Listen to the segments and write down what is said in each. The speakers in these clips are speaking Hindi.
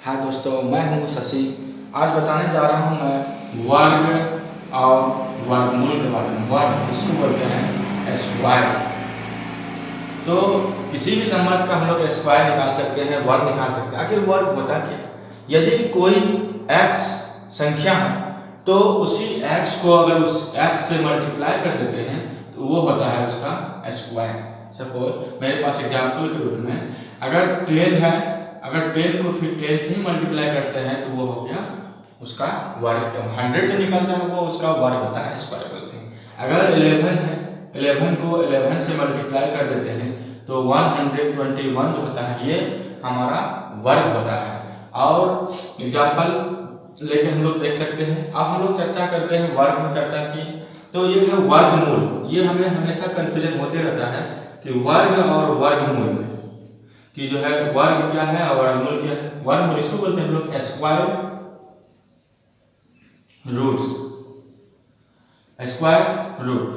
हाय दोस्तों, मैं हूं शशि। आज बताने जा रहा हूं मैं वर्ग और वर्गमूल के बारे में। वर्ग इसको बोलते हैं स्क्वायर। तो किसी भी नंबर्स का हम लोग स्क्वायर निकाल सकते हैं, वर्ग निकाल सकते हैं। आखिर वर्ग होता क्या? यदि कोई x संख्या है तो उसी x को अगर उस x से मल्टीप्लाई कर देते हैं तो वो होता है उसका स्क्वायर। सपोज मेरे पास एग्जाम्पल के रूप में अगर 10 है, अगर 10 को फिर 10 से ही मल्टीप्लाई करते हैं तो वो हो गया उसका वर्ग। 100 जो निकलता है वो उसका वर्ग होता है, स्क्वायर बोलते हैं। अगर 11 है, 11 को 11 से मल्टीप्लाई कर देते हैं तो 121 जो होता है ये हमारा वर्ग होता है। और एग्जाम्पल लेके हम लोग देख सकते हैं। अब हम लोग चर्चा करते हैं, वर्ग में चर्चा की तो ये है वर्गमूल। ये हमें हमेशा कंफ्यूजन होते रहता है कि वर्ग और वर्गमूल में कि जो है वर्ग क्या है और वर्गमूल क्या है। वर्गमूल इसको बोलते हैं हम लोग स्क्वायर रूट्स, स्क्वायर रूट।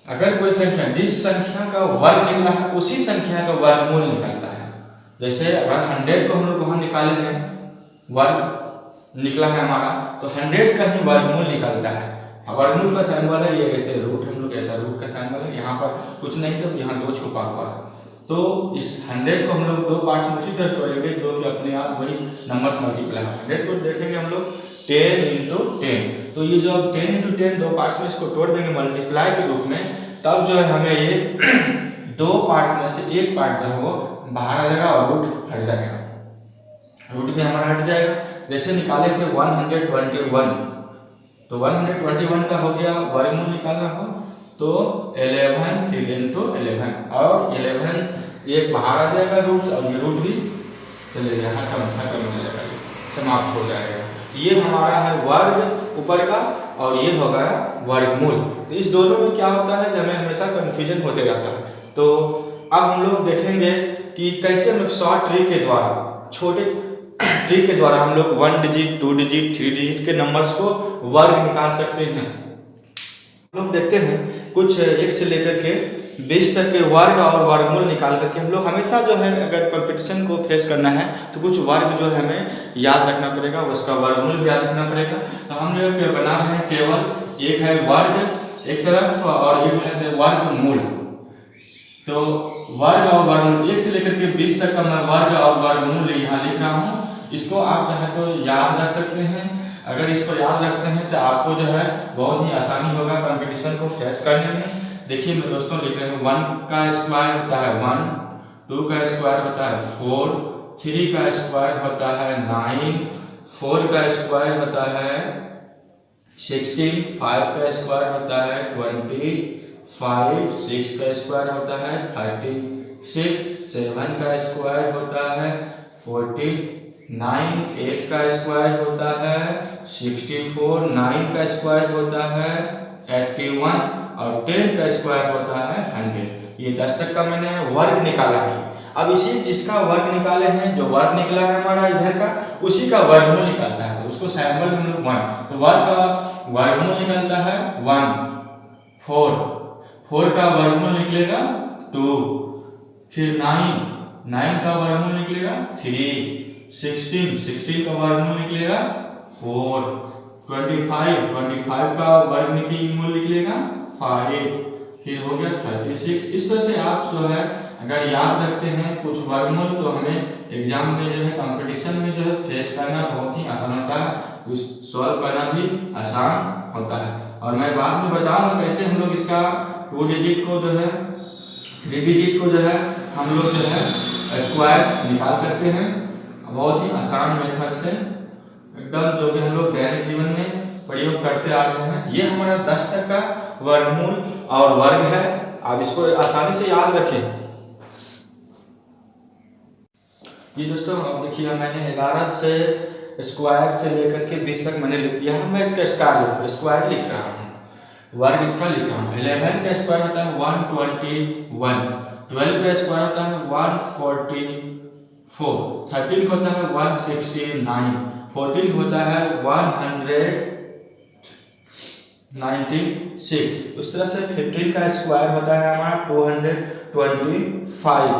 अगर कोई संख्या, जिस संख्या का वर्ग निकला है उसी संख्या का वर्गमूल निकलता है। जैसे अगर 100 को हम लोग वहां निकालेंगे, वर्ग निकला है हमारा, तो 100 का ही वर्गमूल निकलता है। वर्गमूल का साइन वाला ये ऐसे रूट, हम लोग ऐसा रूट का साइन वाला, यहाँ पर कुछ नहीं तो यहाँ 2 छुपा हुआ है। तो इस 100 को हम लोग 2 पार्ट्स में उसी तरह तोड़ेंगे, 2 के अपने आप वही नंबर्स मल्टीप्लाई है। 100 को देखेंगे हम लोग 10 × 10, तो ये जो 10 × 10 2 पार्ट्स में इसको तोड़ देंगे मल्टीप्लाई के रूप में, तब जो है हमें ये 2 पार्ट में से एक पार्ट जो है वो बाहर आ जाएगा और रूट हट जाएगा, रूट भी हमारा हट जाएगा। जैसे निकाले थे 121, तो 121 का हो गया वर्गमूल निकालना हो तो 11 फिर इंटू 11 और 11 एक बाहर आ जाएगा रूट, और ये रूट भी चले जाएगा, खत्म हो जाएगा, समाप्त हो जाएगा। तो ये हमारा है वर्ग ऊपर का और ये हो गया वर्गमूल। तो इस दोनों में क्या होता है कि हमें हमेशा कंफ्यूजन होते रहता है। तो अब हम लोग देखेंगे कि कैसे हम लोग शॉर्ट ट्रिक के द्वारा, छोटे ट्रिक के द्वारा हम लोग 1 डिजिट 2 डिजिट 3 डिजिट के नंबर्स को वर्ग निकाल सकते हैं। हम लोग देखते हैं कुछ 1 से लेकर के 20 तक के वर्ग और वर्गमूल निकाल करके हम लोग हमेशा जो है अगर कंपटीशन को फेस करना है तो कुछ वर्ग जो है हमें याद रखना पड़ेगा, उसका वर्गमूल भी याद रखना पड़ेगा। तो हम लोग बना रहे हैं टेबल, एक है वर्ग एक तरफ और एक है वर्गमूल। तो वर्ग और वर्गमूल 1 से लेकर के 20 तक का मैं वर्ग और वर्गमूल यहाँ लिख रहा हूँ। इसको आप चाहे तो याद रख सकते हैं। अगर इसको याद रखते हैं तो आपको जो है बहुत ही आसानी होगा कंपटीशन को फेस करने में। देखिए मैं दोस्तों लिख रहे हैं 1 का स्क्वायर होता है 1, 2 का स्क्वायर होता है 4, 3 का स्क्वायर होता है 9, 4 का स्क्वायर होता है 16, 5 का स्क्वायर होता है 25, 6 का स्क्वायर होता है 36, 7 का स्क्वायर होता है 40, 9, 8 का स्क्वायर होता है 64, 9 का स्क्वायर होता है 81 और 10 का स्क्वायर होता है 100। ये 10 तक का मैंने वर्ग निकाला है। अब इसी जिसका वर्ग निकाले हैं, जो वर्ग निकला है हमारा इधर का, उसी का वर्गमूल निकालता है। तो उसको सैंपल में 1, तो वर्ग का वर्गमूल निकलता है 1, 4 का वर्गमूल निकलेगा 2, फिर 9 का वर्गमूल निकलेगा 3, 16 का वर्गमूल निकलेगा 4, 25 का वर्गमूल निकलेगा 5, फिर हो गया 36। इस तरह से आप जो है अगर याद रखते हैं कुछ वर्गमूल तो हमें एग्जाम में जो है कंपटीशन में जो है फेस करना बहुत ही आसान होता है, कुछ सॉल्व करना भी आसान होता है। और मैं बाद में बताऊंगा कैसे हम लोग इसका 2 डिजिट को जो है 3 डिजिट को जो है हम लोग जो है स्क्वायर निकाल सकते हैं बहुत ही आसान मेथड से, एकदम जो कि हम लोग दैनिक जीवन में प्रयोग करते आ रहे हैं। ये हमारा 10 तक का वर्गमूल और वर्ग है। आप इसको आसानी से याद रखें। ये दोस्तों अब देखिए मैंने 11 से स्क्वायर से लेकर के 20 तक मैंने लिख दिया है। मैं इसका स्क्वायर लिख रहा हूँ, वर्ग इसका लिख रहा हूँ। 11 का स्क्वायर होता है 121, 12 का स्क्वायर होता है 144, 13 होता है 169, 14 होता है 196। उस तरह से 15 का स्क्वायर होता है हमारा 225,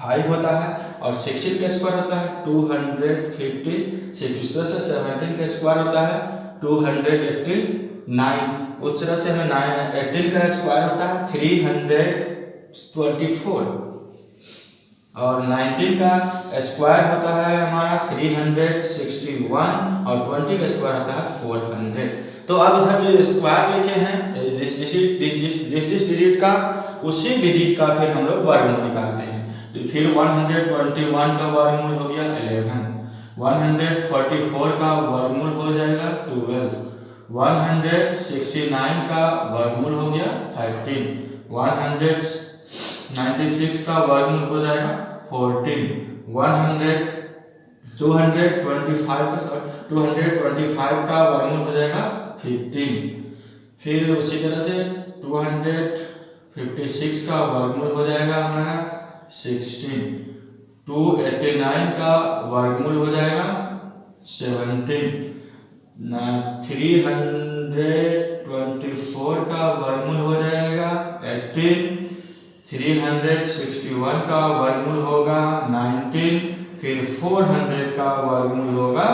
5 होता है और 16 का स्क्वायर होता है 256। इस तरह से 17 का स्क्वायर होता है 289। उस तरह से हमें 18 का स्क्वायर होता है 324 और 19 का स्क्वायर होता है हमारा 361 और 20 का स्क्वायर होता है 400। तो अब इधर जो स्क्वायर लिखे हैं जिस डिजिट का उसी डिजिट का फिर हम लोग वर्गमूल निकालते हैं। तो फिर 121 का वर्गमूल हो गया 11, 144 का वर्गमूल हो जाएगा 12, 169 का वर्गमूल हो गया 13, 196 का वर्गमूल हो जाएगा 14, 225 का वर्गमूल हो जाएगा 15। फिर उसी तरह से 256 का वर्गमूल हो जाएगा हमारा 16, 289 का वर्गमूल हो जाएगा 17, 324 का वर्गमूल हो जाएगा 18, 361 का वर्गमूल होगा 19, फिर 400 का वर्गमूल होगा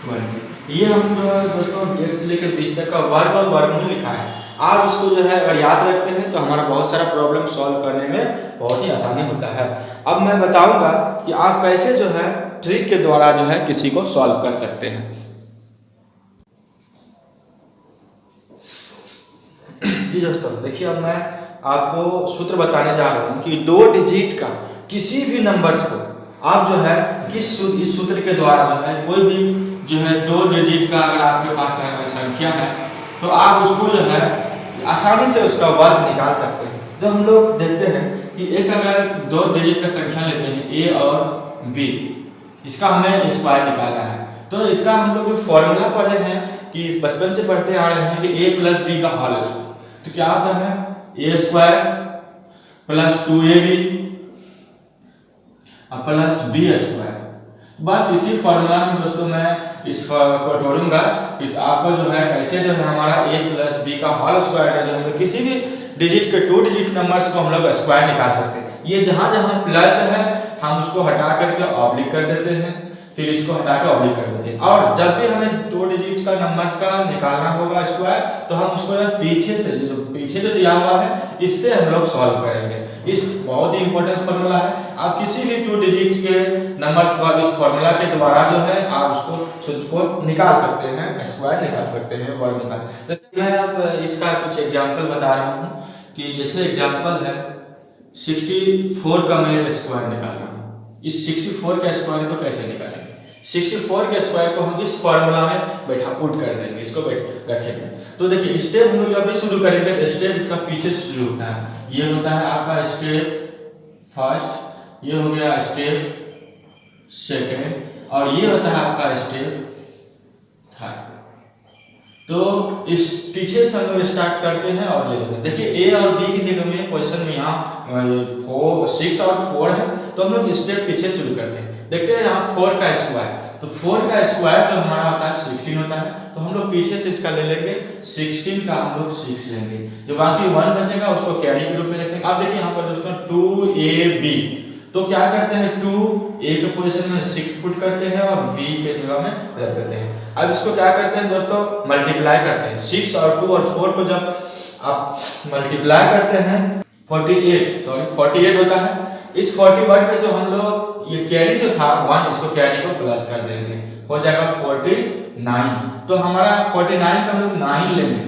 20। ये हम दोस्तों 1 से लेकर 20 तक का वर्ग और वर्गमूल लिखा है। आप इसको जो है अगर याद रखते हैं तो हमारा बहुत सारा प्रॉब्लम सॉल्व करने में बहुत ही आसानी होता है। अब मैं बताऊंगा कि आप कैसे जो है ट्रिक के द्वारा जो है किसी को सॉल्व कर सकते हैं। जी दोस्तों देखिए, अब मैं आपको सूत्र बताने जा रहा हूँ कि 2 डिजिट का किसी भी नंबर्स को आप जो है इस सूत्र के द्वारा जो है कोई भी जो है 2 डिजिट का अगर आपके पास संख्या है तो आप उसको जो है आसानी से उसका वर्ग निकाल सकते हैं। जो हम लोग देखते हैं कि एक अगर 2 डिजिट का संख्या लेते हैं a और b, इसका हमें स्क्वायर निकालना है। तो इसका हम लोग जो फॉर्मूला पढ़े हैं कि बचपन से पढ़ते आ रहे हैं कि a + b का होल स्क्वायर, तो क्या होता है a² + 2ab प्लस b²। बस इसी फॉर्मूला में दोस्तों मैं इसको तोड़ूंगा कि आपको जो है कैसे जो है हमारा a + b का होल स्क्वायर है, जो हम लोग किसी भी डिजिट के 2 डिजिट नंबर्स को हम लोग स्क्वायर निकाल सकते हैं। ये जहां जहां प्लस है हम उसको हटा करके ऑब्लिक कर देते हैं, फिर इसको हटा के ऑब्लिक कर देते हैं। और जब भी हमें 2 डिजिट का नंबर का निकालना होगा स्क्वायर तो हम उसको पीछे जो दिया हुआ है इससे हम लोग सॉल्व करेंगे। इस बहुत ही इंपॉर्टेंट फार्मूला है। आप किसी भी 2 डिजिट्स के नंबर्स का इस फार्मूला के द्वारा जो है आप उसको निकाल सकते हैं, स्क्वायर निकाल सकते हैं, वर्ग निकाल। जैसे मैं अब इसका कुछ एग्जांपल बता रहा हूँ कि जैसे एग्जांपल है 64 का मैं स्क्वायर निकाल रहा हूँ। इस 64 का स्क्वायर को कैसे निकालेंगे? 64 के स्क्वायर को हम इस फॉर्मूला में पुट कर देंगे, इसको रखेंगे। तो देखिए स्टेप हम लोग जब भी शुरू करेंगे स्टेप इसका पीछे शुरू होता है। ये होता है आपका स्टेप फर्स्ट, ये हो गया स्टेप सेकेंड और ये होता है आपका स्टेप थर्ड। तो इस पीछे से हम लोग स्टार्ट करते हैं और ले जाते हैं। देखिए a और b की जगह में क्वेश्चन में यहाँ 6 और 4 है, तो हम लोग स्टेप पीछे शुरू करते हैं। देखते हैं यहाँ 4 का स्क्वायर, तो 4 का स्क्वायर जो हमारा होता है 16 होता है, तो हम लोग पीछे से इसका ले लेंगे 16 का हम लोग 6 लेंगे, जो बाकी 1 बचेगा उसको कैरी के रूप में रखेंगे। अब देखिए यहाँ पर दोस्तों 2ab, तो क्या करते हैं 2 a के पोजीशन में 6 पुट करते हैं और b के जगह में रख देते हैं। अब इसको क्या करते हैं दोस्तों मल्टीप्लाई करते हैं। 6 और 2 और 4 को जब आप मल्टीप्लाई करते हैं 48 होता है। इस 41 में जो हम लोग ये कैरी जो था 1, इसको कैरी को प्लस कर देंगे, हो जाएगा 49। तो हमारा 49 का हम लोग 9 लेंगे,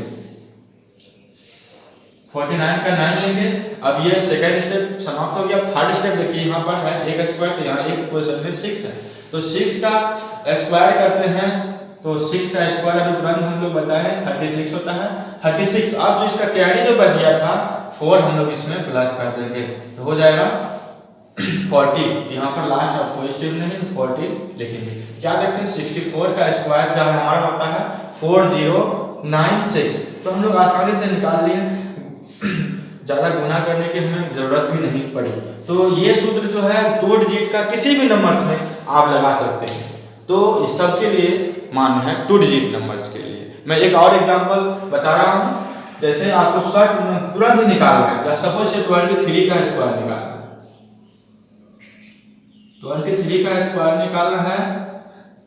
49 का 9 लेंगे। अब ये सेकंड स्टेप समाप्त हो गया। अब थर्ड स्टेप देखिए यहाँ पर है एक स्क्वायर, तो यहाँ एक पोजीशन में 6 है, तो 6 का स्क्वायर करते हैं तो 6 का स्क्वायर अभी तुरंत हम लोग बताएं 36 होता है। 36 अब जो इसका कैरी जो बच गया था 4 हम लोग इसमें प्लस कर देंगे, तो हो जाएगा 40। यहाँ पर लास्ट अब कोई स्टेप नहीं, 40 लिखेंगे। क्या देखते हैं 64 का स्क्वायर जो हमारा होता है 4096, तो हम लोग आसानी से निकाल लिए, ज्यादा गुना करने की हमें जरूरत भी नहीं पड़ी। तो ये सूत्र जो है 2 डिजिट का किसी भी नंबर्स में आप लगा सकते हैं। तो इस सब के लिए मान्य है 2 डिजिट नंबर्स के लिए। मैं एक और एग्जांपल बता रहा हूँ, जैसे आपको शॉर्ट में तुरंत ही निकालना है। सपोज से 23 का स्क्वायर निकालना है, 23 का स्क्वायर निकालना है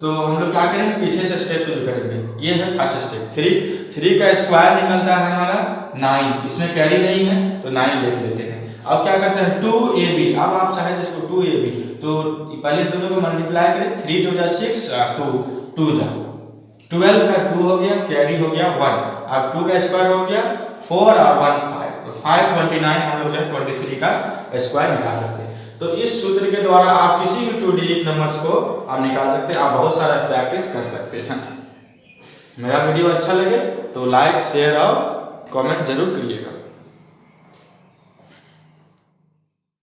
तो हम लोग क्या करेंगे, पीछे से स्टेप शुरू करेंगे। ये है फर्स्ट स्टेप। 3 का स्क्वायर निकलता है हमारा 9, इसमें कैरी नहीं है तो 9 लिख लेते हैं। अब क्या करते हैं 2ab, अब आप चाहे तो इसको 2ab, तो पहले दोनों को मल्टीप्लाई करें, 3 2 जा 6 2 जा 12 का 2 हो गया, कैरी हो गया 1, अब 2 का स्क्वायर हो गया 4 और 1 5, तो 529 हम लोग 23 का स्क्वायर निकाल सकते हैं। तो इस सूत्र के द्वारा आप किसी भी 2 डिजिट नंबर्स को आप निकाल सकते हैं। आप बहुत सारा प्रैक्टिस कर सकते हैं। मेरा वीडियो अच्छा लगे तो लाइक शेयर और कमेंट जरूर करिएगा।